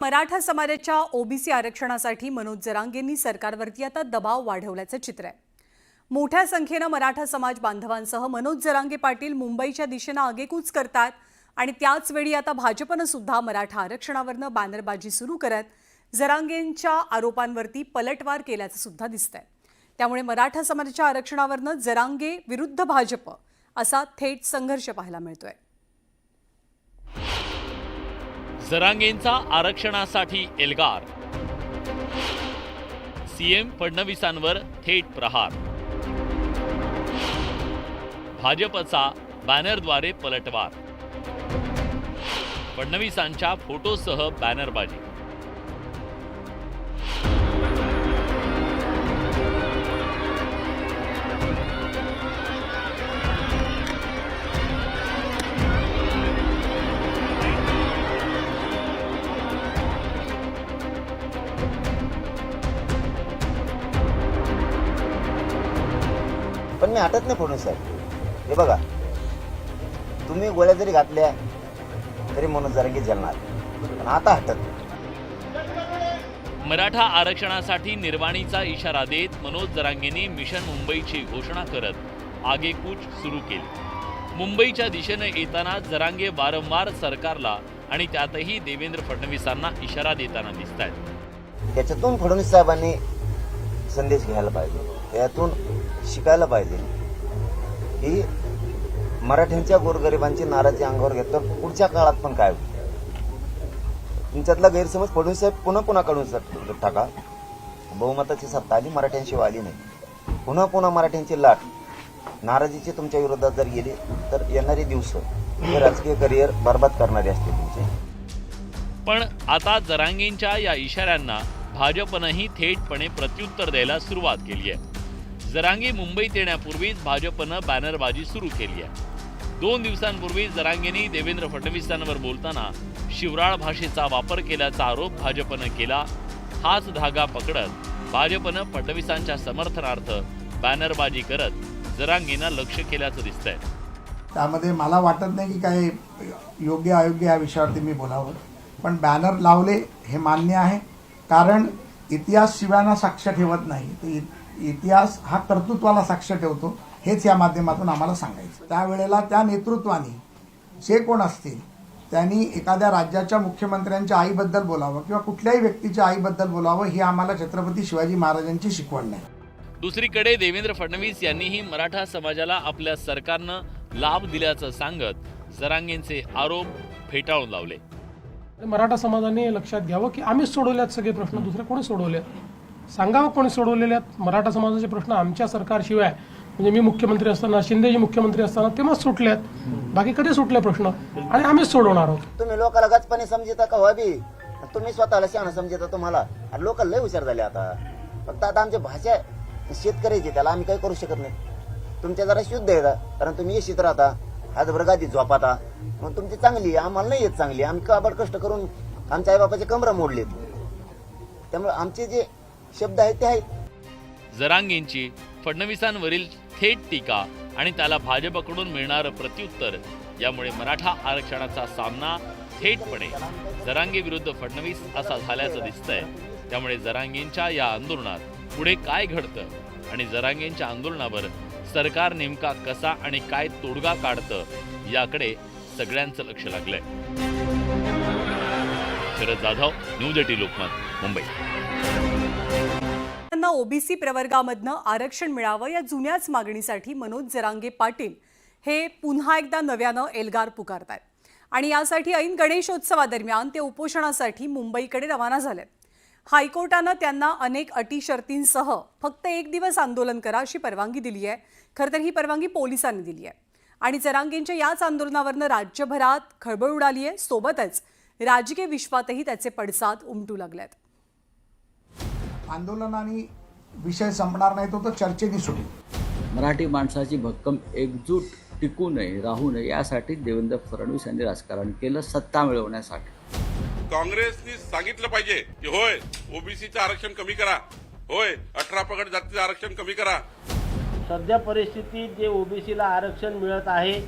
मराठा समाजाच्या ओबीसी आरक्षणासाठी मनोज जरांगेंनी सरकारवरती आता दबाव वाढवल्याचं चित्र आहे। मोठ्या संख्येने मराठा समाज बांधवांसह मनोज जरांगे पाटील मुंबईच्या दिशेने आगेकूच करतात आणि त्याच वेळी आता भाजपने सुद्धा मराठा आरक्षणावरनं बॅनरबाजी सुरू करत जरांगेंच्या आरोपांवरती पलटवार केल्याचं सुद्धा दिसतंय। त्यामुळे मराठा समाजाच्या आरक्षणावरनं जरांगे विरुद्ध भाजप असा थेट संघर्ष पाहायला मिळतोय। जरांगेंचा आरक्षणासाठी एल्गार, सीएम फडणवीसांवर थेट प्रहार, भाजपचा बॅनरद्वारे पलटवार, फडणवीसांच्या फोटोसह बॅनरबाजी। पण मी हटत नाही फडणवीस साहेब। हे बघा, तुम्ही गोळ्या जरी घातल्या तरी मनोज जरांगे जलणार, पण आता हटत नाही। मराठा आरक्षणासाठी निर्वाणीचा इशारा देत मनोज जरांगेंनी मिशन मुंबईची घोषणा करत आगेकूच सुरू केली। मुंबईच्या दिशेने येताना जरांगे वारंवार सरकारला आणि त्यातही देवेंद्र फडणवीसांना इशारा देताना दिसतात। त्याच्यातून फडणवीस साहेबांनी संदेश घ्यायला पाहिजे, त्यातून शिकायला पाहिजे की मराठ्यांच्या गोरगरिबांची नाराजी अंगावर घेतल्यावर पुढच्या काळात पण काय होईल। तुमच्यातला गैरसमज फडणवीस साहेब पुन्हा काढून टाका। बहुमताची सत्ता आली, मराठ्यांशिवाय आली नाही। पुन्हा मराठ्यांची लाट नाराजीची तुमच्या विरोधात जर गेली तर येणारे दिवस हे राजकीय करिअर बर्बाद करणारे असते तुमचे। पण आता जरांगेंच्या या इशाऱ्यांना भाजपनेही थेटपणे प्रत्युत्तर द्यायला सुरुवात केली आहे। जरांगे मुंबईत येण्यापूर्वीच भाजपनं बॅनरबाजी सुरू केली आहे। 2 दिवसांपूर्वी जरांगेंनी देवेंद्र फडणवीसांवर बोलताना शिवराळ भाषेचा वापर केल्याचा आरोप भाजपनं केला। हाच धागा पकडत भाजपनं फडणवीसांच्या समर्थनार्थ बॅनरबाजी करत जरांगेंना लक्ष केल्याचं दिसतंय। त्यामध्ये मला वाटत नाही की काही योग्य अयोग्य या विषयावरती मी बोलावं, पण बॅनर लावले हे मान्य आहे, कारण इतिहास शिव्यांना साक्ष ठेवत नाही, इतिहास हा कर्तृत्वाला साक्ष ठेवतो, हेच या माध्यमातून आम्हाला सांगायचं। त्यावेळेला त्या नेतृत्वाने जे कोण असतील त्यांनी एखाद्या राज्याच्या मुख्यमंत्र्यांच्या आईबद्दल बोलावं किंवा कुठल्याही व्यक्तीच्या आईबद्दल बोलावं, ही आम्हाला छत्रपती शिवाजी महाराजांची शिकवण नाही। दुसरीकडे देवेंद्र फडणवीस यांनीही मराठा समाजाला आपल्या सरकारनं लाभ दिल्याचं सांगत जरांगेंचे आरोप फेटाळून लावले। मराठा समाजाने लक्षात घ्यावं की आम्हीच सोडवल्यात सगळे प्रश्न, दुसरे कोणी सोडवले सांगावं, कोणी सोडवलेले आहेत। मराठा समाजाचे प्रश्न आमच्या सरकारशिवाय, म्हणजे मी मुख्यमंत्री असताना, शिंदेजी मुख्यमंत्री असताना तेव्हाच सुटले आहेत, बाकी कधी सुटले प्रश्न, आणि आम्हीच सोडवणार आहोत। तुम्ही लोकांना गचपाने समजता का व्हावी, तुम्ही स्वतःला शहाणा समजता तुम्हाला, आणि लोक लय हुशार झाले आता। फक्त आता आमची भाषा शेतकऱ्याची, त्याला आम्ही काही करू शकत नाही। तुमच्या जरा शुद्ध आहे, कारण तुम्ही येशीत राहता, हातभर गादी झोपाता, मग तुमची चांगली, आम्हाला नाही येत चांगली। आम्ही काबड कष्ट करून आमच्या आईबापाचे कमरा मोडलेत, त्यामुळे आमचे जे शब्द आहेत ते आहेत। जरांगेंची फडणवीसांवरील थेट टीका आणि त्याला भाजपकडून मिळणारं प्रत्युत्तर, यामुळे मराठा आरक्षणाचा सामना थेटपणे जरांगे विरुद्ध फडणवीस असा झाल्याचं दिसतंय। त्यामुळे जरांगेंच्या या आंदोलनात पुढे काय घडतं आणि जरांगेंच्या आंदोलनावर सरकार नेमका कसा आणि काय तोडगा काढतं याकडे सगळ्यांचं लक्ष लागलंय। शरद जाधव, न्यूज 18 लोकमत, मुंबई। ओबीसी प्रवर्गामधनं आरक्षण मिळावं या जुन्याच मागणीसाठी मनोज जरांगे पाटील हे पुन्हा एकदा नव्यानं एल्गार पुकारतायत आणि यासाठी ऐन गणेशोत्सवादरम्यान ते उपोषणासाठी मुंबईकडे रवाना झालेत। हायकोर्टानं त्यांना अनेक अटी शर्तींसह फक्त 1 दिवस आंदोलन करा अशी परवानगी दिली आहे। खरं तर ही परवानगी पोलिसांनी दिली आहे आणि जरांगेंच्या याच आंदोलनावरनं राज्यभरात खळबळ उडाली आहे। सोबतच राजकीय विश्वातही त्याचे पडसाद उमटू लागलेत। आंदोलनाने विषय संपणार नाही, तो चर्चेने सुटेल। मराठी माणसाची भक्कम एकजूट टिकू नये, राहू नये, यासाठी देवेंद्र फडणवीस यांनी राजकारण केलं, सत्ता मिळवण्यासाठी। काँग्रेसनी सांगितलं पाहिजे की होय ओबीसीचं आरक्षण कमी करा, होय 18 पगड जातीचं आरक्षण कमी करा। सध्या परिस्थितीत जे ओबीसीला आरक्षण मिळत आहे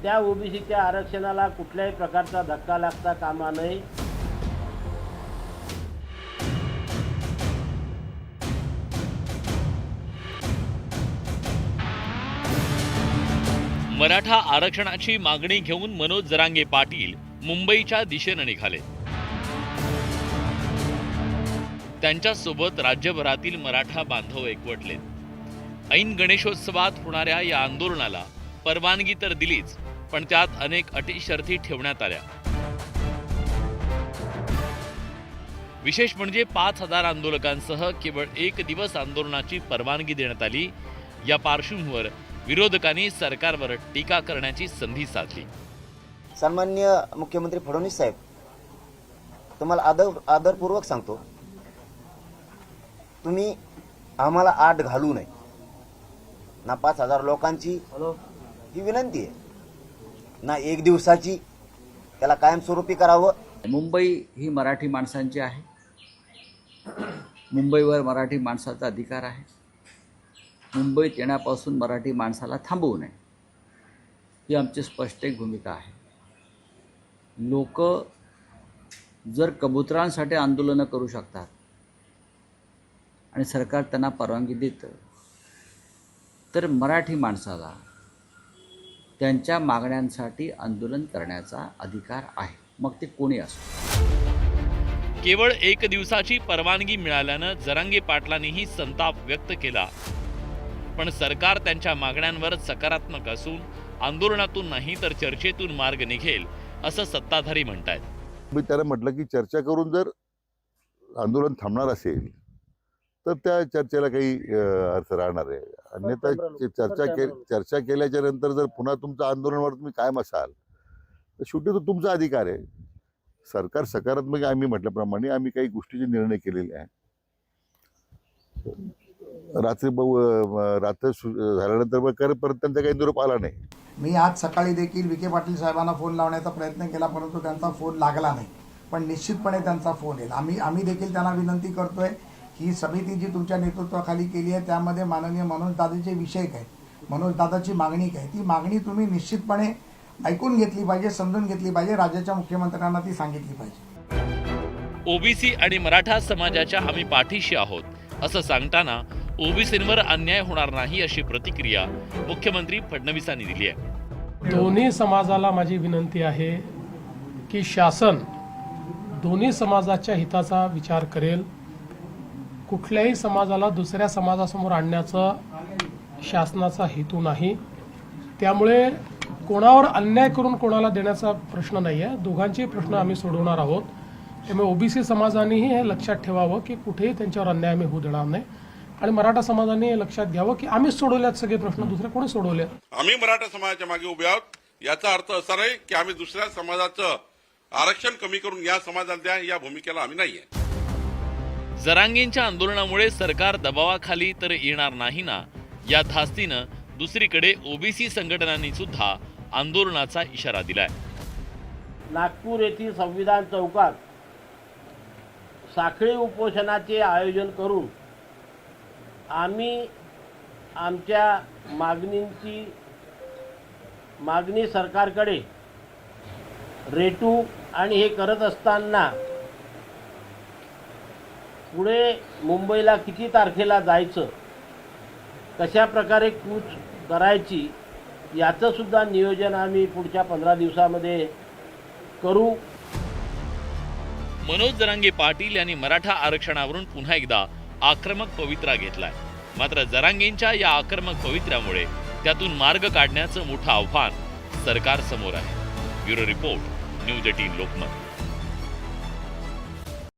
त्या ओबीसीच्या आरक्षणाला कुठल्याही प्रकारचा धक्का लागता कामा नये। मराठा आरक्षणाची मागणी घेऊन मनोज जरांगे पाटील मुंबईच्या दिशेने निघाले. त्यांच्यासोबत राज्यभरातील मराठा बांधव एकवटले. ऐन गणेशोत्सवात होणाऱ्या या आंदोलनाला परवानगी तर दिलीच, पण त्यात अनेक अटी शर्ती ठेवण्यात आल्या. विशेष म्हणजे 5,000 आंदोलकांसह केवळ 1 दिवस आंदोलनाची परवानगी देण्यात आली. या पार्श्वभूमीवर विरोधकांनी सरकारवर टीका करण्याची संधी साधली. सन्माननीय मुख्यमंत्री फडणवीस साहेब, तुम्हाला आदरपूर्वक सांगतो, तुम्ही आम्हाला आड घालू नये ना. 5,000 लोकांची ही विनंती आहे ना, 1 दिवसाची. त्याला कायमस्वरूपी करावं. मुंबई ही मराठी माणसांची आहे. मुंबईवर मराठी माणसाचा अधिकार आहे. मुंबईत येण्यापासून मराठी माणसाला थांबवू नये, ही आमची स्पष्ट एक भूमिका आहे. लोक जर कबुतरांसाठी आंदोलनं करू शकतात आणि सरकार त्यांना परवानगी देतं, तर मराठी माणसाला त्यांच्या मागण्यांसाठी आंदोलन करण्याचा अधिकार आहे, मग ते कोणी असो. केवळ 1 दिवसाची परवानगी मिळाल्यानं जरांगे पाटलांनीही संताप व्यक्त केला. पण सरकार त्यांच्या मागण्यांवर सकारात्मक असून आंदोलनातून नाही तर चर्चेतून मार्ग निघेल असं सत्ताधारी म्हणतायत. मी त्याला म्हटलं की चर्चा करून जर आंदोलन थांबणार असेल तर त्या चर्चेला काही अर्थ राहणार आहे. अन्यथा चर्चा केल्याच्या नंतर जर पुन्हा तुमचं आंदोलनावर तुम्ही कायम असाल तर शेवटी तो तुमचा अधिकार आहे. सरकार सकारात्मक, आम्ही म्हटल्याप्रमाणे आम्ही काही गोष्टीचे निर्णय केलेले आहे. रात्र झाल्यानंतर परत त्यांचा काही निरोप आला नाही. मी आज सकाळी देखील विखे पाटील साहेबांना फोन लावण्याचा प्रयत्न केला, परंतु त्यांचा फोन लागला नाही. पण निश्चितपणे त्यांचा फोन येईल. आम्ही देखील त्यांना विनंती करतोय ही समिती जी तुमच्या नेतृत्वाखाली केली आहे त्यामध्ये माननीय मनोजदादाचे विषय काय, मनोजदादाची मागणी काय, ती मागणी तुम्ही निश्चितपणे ऐकून घेतली पाहिजे, समजून घेतली पाहिजे. राज्याच्या मुख्यमंत्र्यांना ती सांगितली पाहिजे. ओबीसी आणि मराठा समाजाच्या आम्ही पाठीशी आहोत असं सांगताना ओबीसींवर अन्याय होणार नाही अशी प्रतिक्रिया मुख्यमंत्री फडणवीसांनी दिली आहे. दोन्ही समाजाला माझी विनंती आहे की शासन दोन्ही समाजाच्या हिताचा विचार करेल. कुठल्याही समाजाला दुसऱ्या समाजासमोर आणण्याचा शासनाचा हेतू नाही. त्यामुळे कोणावर अन्याय करून कोणाला देण्याचा प्रश्न नाही आहे. दोघांचे प्रश्न आम्ही सोडवणार आहोत. त्यामुळे ओबीसी समाजानेही हे लक्षात ठेवावं की कुठेही त्यांच्यावर अन्याय आम्ही होऊ देणार नाही. आणि मराठा समाजाने हे लक्षात घ्यावं की आम्हीच सोडवल्यात सगळे प्रश्न, दुसरे कोणी सोडवले. आम्ही मराठा समाजाच्या मागे उभे आहोत. याचा अर्थ असा नाही की आम्ही दुसऱ्या समाजाचं आरक्षण कमी करून या समाजाला द्या या भूमिकेला आम्ही नाहीये. जरांगेंच्या आंदोलनामुळे सरकार दबावाखाली तर येणार नाही ना, या धास्तीनं दुसरीकडे ओबीसी संघटनांनी सुद्धा आंदोलनाचा इशारा दिलाय. नागपूर येथील संविधान चौकात साखळी उपोषणाचे आयोजन करून आम्ही आमच्या मागणी सरकारकडे रेटू आणि हे करत असताना पुढे मुंबईला किती तारखेला जायचं, कशा प्रकारे कूच करायची याचं सुद्धा नियोजन आम्ही पुढच्या 15 दिवसामध्ये करू. मनोज जरांगे पाटील यांनी मराठा आरक्षणावरून पुन्हा एकदा आक्रमक पवित्रा घेतलाय. मात्र जरांगेंच्या या आक्रमक पवित्र्यामुळे त्यातून मार्ग काढण्याचं मोठं आव्हान सरकार समोर आहे. Bureau report, news 18 Lokmat.